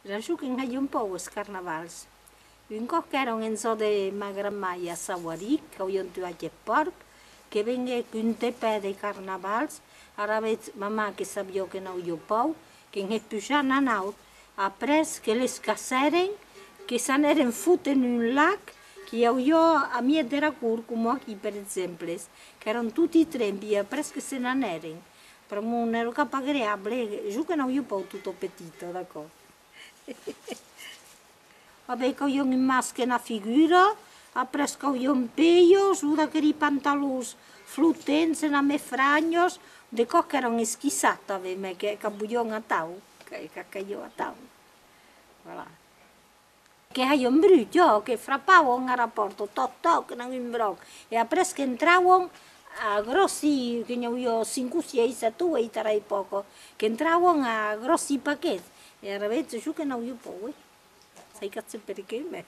Ragiù che hai un po' os carnavals. Un cop che erano in zo de Magramai a Sauaric, che io tu a porc, che venne un tepe de carnavals, aravet mamma che sabio che non io pau, che ne puja nanau, apres che les caseren, che s'aneren fut in un lac, che io a mia era curcuma qui per esempio, che erano tutti trempi, apres che se n'aneren. Per me non ero agréable, giù che non io pau tutto petito, d'accordo. Vabbè, che io in maschera una figura, apres che io un peio, su da quei pantaloni fluttenti, na me fragnos, de co che erano schissata, me che buion a tau, che io a tau. Voilà. Che io un brutto, che frappavano a rapporto, toc, non un broc, e apres che entravano a grossi, che io 5, 6, 7, 8 era poco, che entravano a grossi pacchetti, e avete giù che non io poi. Sai cazzo perché me?